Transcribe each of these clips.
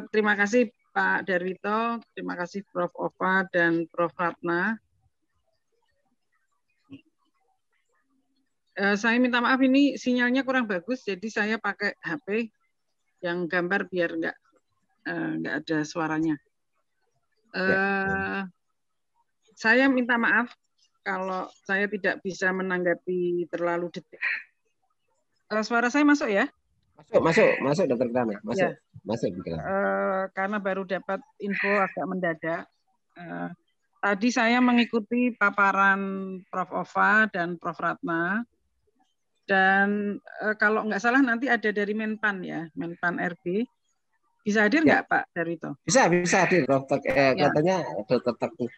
Terima kasih Pak Darwito, terima kasih Prof. Ova dan Prof. Ratna. Saya minta maaf ini sinyalnya kurang bagus, jadi saya pakai HP yang gambar biar nggak ada suaranya. Saya minta maaf kalau saya tidak bisa menanggapi terlalu detail. Suara saya masuk ya? Masuk Dokter Prana, masuk. Ya. Karena baru dapat info agak mendadak. Tadi saya mengikuti paparan Prof. Ova dan Prof. Ratna. Dan kalau nggak salah nanti ada dari Menpan ya, Menpan RB. Bisa hadir nggak Pak Darwito? Bisa hadir. Katanya Dokter Teguh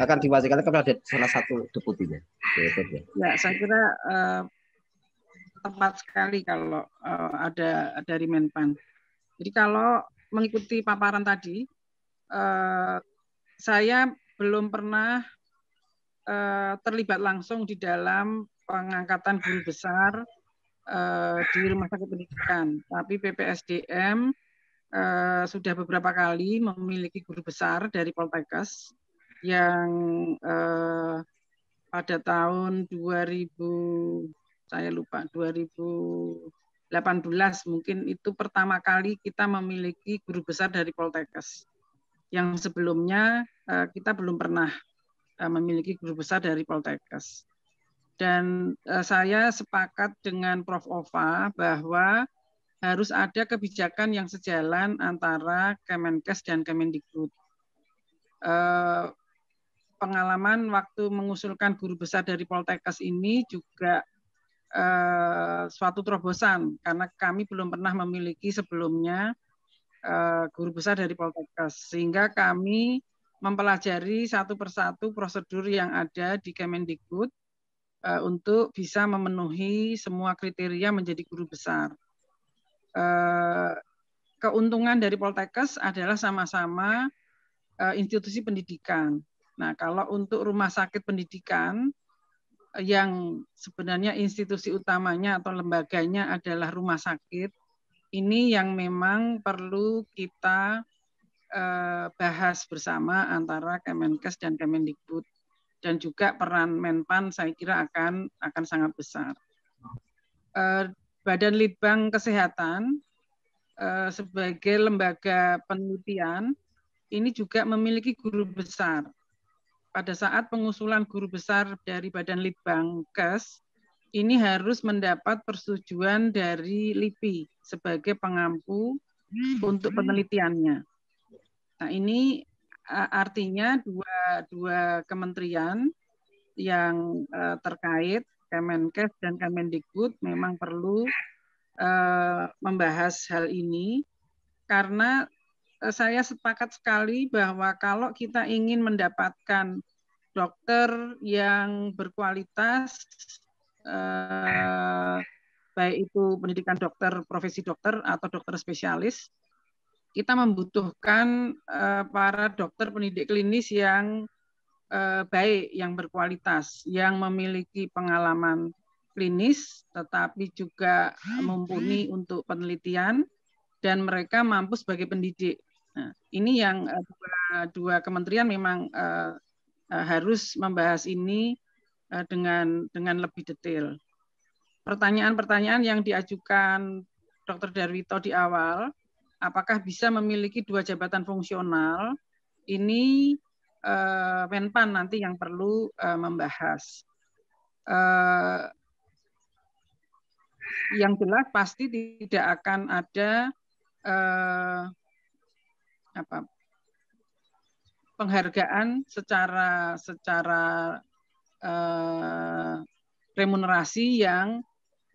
akan diwajibkan karena ada salah satu deputinya. Ya, saya kira tepat sekali kalau ada dari Menpan. Jadi kalau mengikuti paparan tadi, saya belum pernah terlibat langsung di dalam pengangkatan guru besar di rumah sakit pendidikan. Tapi PPSDM sudah beberapa kali memiliki guru besar dari Poltekkes yang pada tahun 2018 mungkin itu pertama kali kita memiliki guru besar dari Poltekkes. Yang sebelumnya kita belum pernah memiliki guru besar dari Poltekkes. Dan saya sepakat dengan Prof. Ova bahwa harus ada kebijakan yang sejalan antara Kemenkes dan Kemendikbud. Pengalaman waktu mengusulkan guru besar dari Poltekkes ini juga suatu terobosan karena kami belum pernah memiliki sebelumnya guru besar dari Poltekkes, sehingga kami mempelajari satu persatu prosedur yang ada di Kemendikbud untuk bisa memenuhi semua kriteria menjadi guru besar. Keuntungan dari Poltekkes adalah sama-sama institusi pendidikan. Nah, kalau untuk rumah sakit pendidikan yang sebenarnya institusi utamanya atau lembaganya adalah rumah sakit, ini yang memang perlu kita bahas bersama antara Kemenkes dan Kemendikbud, dan juga peran Menpan saya kira akan sangat besar. Badan Litbang Kesehatan sebagai lembaga penelitian ini juga memiliki guru besar. Pada saat pengusulan guru besar dari Badan Litbangkes ini harus mendapat persetujuan dari LIPI sebagai pengampu untuk penelitiannya. Nah, ini artinya dua kementerian yang terkait, Kemenkes dan Kemendikbud, memang perlu membahas hal ini karena saya sepakat sekali bahwa kalau kita ingin mendapatkan dokter yang berkualitas, baik itu pendidikan dokter, profesi dokter atau dokter spesialis, kita membutuhkan para dokter pendidik klinis yang baik, yang berkualitas, yang memiliki pengalaman klinis, tetapi juga mumpuni untuk penelitian, dan mereka mampu sebagai pendidik. Nah, ini yang dua kementerian memang harus membahas ini dengan lebih detail. Pertanyaan-pertanyaan yang diajukan Dr. Darwito di awal, apakah bisa memiliki dua jabatan fungsional, ini Menpan nanti yang perlu membahas. Yang jelas pasti tidak akan ada penghargaan secara remunerasi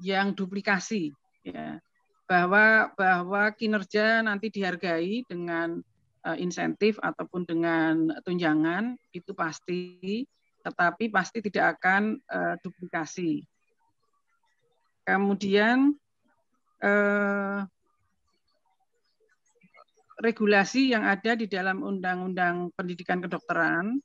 yang duplikasi, ya. Bahwa kinerja nanti dihargai dengan insentif ataupun dengan tunjangan itu pasti, tetapi pasti tidak akan duplikasi. Kemudian regulasi yang ada di dalam Undang-Undang Pendidikan Kedokteran,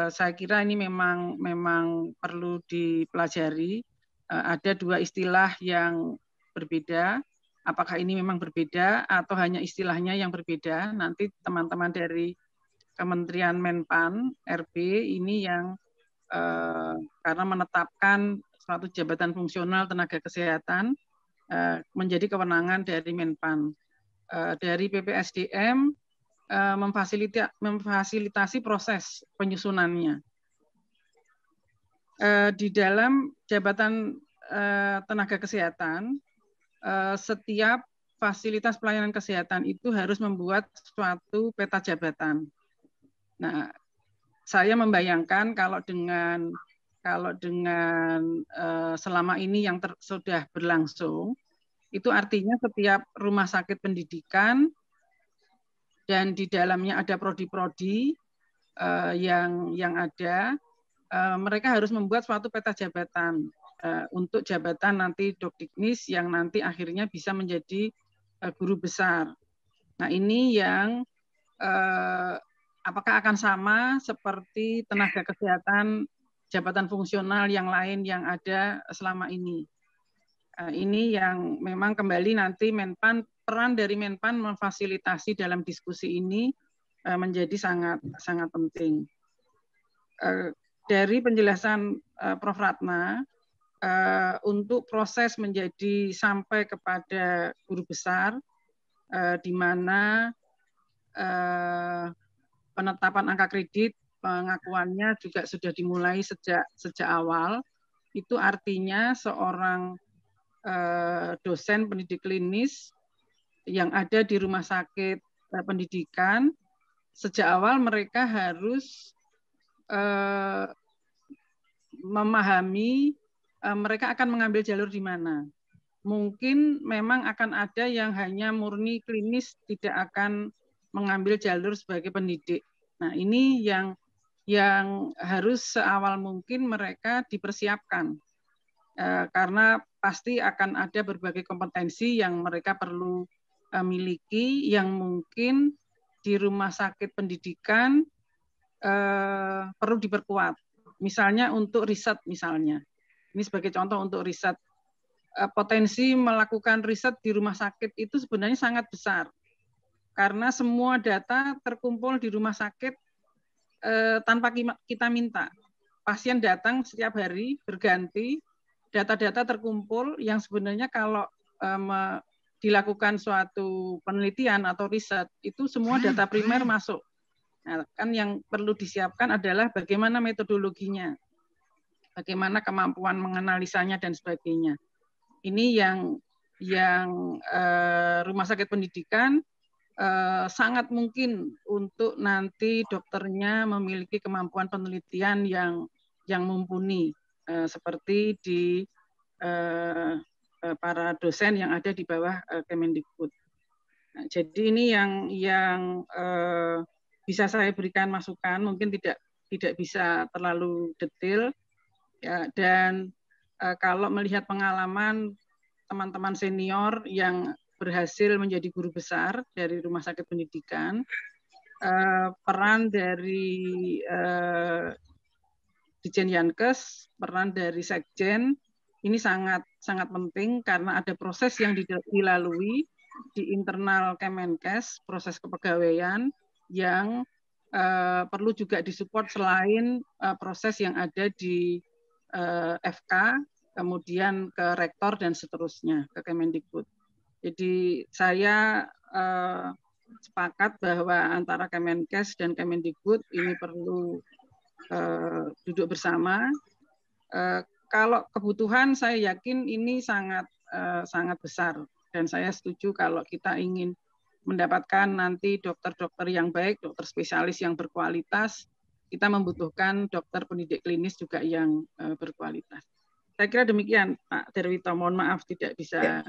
saya kira ini memang perlu dipelajari. Ada dua istilah yang berbeda. Apakah ini memang berbeda atau hanya istilahnya yang berbeda? Nanti teman-teman dari Kementerian Menpan RB ini yang karena menetapkan suatu jabatan fungsional tenaga kesehatan menjadi kewenangan dari Menpan. Dari PPSDM memfasilitasi proses penyusunannya. Di dalam jabatan tenaga kesehatan, setiap fasilitas pelayanan kesehatan itu harus membuat suatu peta jabatan. Nah, saya membayangkan kalau dengan selama ini yang sudah berlangsung, itu artinya setiap rumah sakit pendidikan dan di dalamnya ada prodi-prodi yang ada, mereka harus membuat suatu peta jabatan untuk jabatan nanti Dokdiknis yang nanti akhirnya bisa menjadi guru besar. Nah, ini yang apakah akan sama seperti tenaga kesehatan jabatan fungsional yang lain yang ada selama ini? Ini yang memang kembali nanti Menpan, peran dari Menpan memfasilitasi dalam diskusi ini menjadi sangat penting. Dari penjelasan Prof. Ratna, untuk proses menjadi sampai kepada guru besar, di mana penetapan angka kredit, pengakuannya juga sudah dimulai sejak awal. Itu artinya seorang dosen pendidik klinis yang ada di rumah sakit pendidikan, sejak awal mereka harus memahami mereka akan mengambil jalur di mana. Mungkin memang akan ada yang hanya murni klinis, tidak akan mengambil jalur sebagai pendidik. Nah, ini yang harus seawal mungkin mereka dipersiapkan. Karena pasti akan ada berbagai kompetensi yang mereka perlu miliki, yang mungkin di rumah sakit pendidikan perlu diperkuat. Misalnya untuk riset misalnya. Ini sebagai contoh untuk riset. Potensi melakukan riset di rumah sakit itu sebenarnya sangat besar. Karena semua data terkumpul di rumah sakit tanpa kita minta. Pasien datang setiap hari berganti, data-data terkumpul yang sebenarnya kalau dilakukan suatu penelitian atau riset, itu semua data primer masuk. Nah, kan yang perlu disiapkan adalah bagaimana metodologinya, bagaimana kemampuan menganalisanya dan sebagainya. Ini yang rumah sakit pendidikan sangat mungkin untuk nanti dokternya memiliki kemampuan penelitian yang mumpuni seperti di para dosen yang ada di bawah Kemendikbud. Nah, jadi ini yang bisa saya berikan masukan, mungkin tidak bisa terlalu detail ya, dan kalau melihat pengalaman teman-teman senior yang berhasil menjadi guru besar dari rumah sakit pendidikan, peran dari Dirjen Yankes, peran dari Sekjen ini sangat penting karena ada proses yang dilalui di internal Kemenkes, proses kepegawaian yang perlu juga disupport selain proses yang ada di FK, kemudian ke rektor dan seterusnya ke Kemendikbud. Jadi saya sepakat bahwa antara Kemenkes dan Kemendikbud ini perlu duduk bersama. Kalau kebutuhan saya yakin ini sangat besar dan saya setuju kalau kita ingin mendapatkan nanti dokter-dokter yang baik, dokter spesialis yang berkualitas, kita membutuhkan dokter pendidik klinis juga yang berkualitas. Saya kira demikian, Pak Derwito. Mohon maaf tidak bisa. Ya.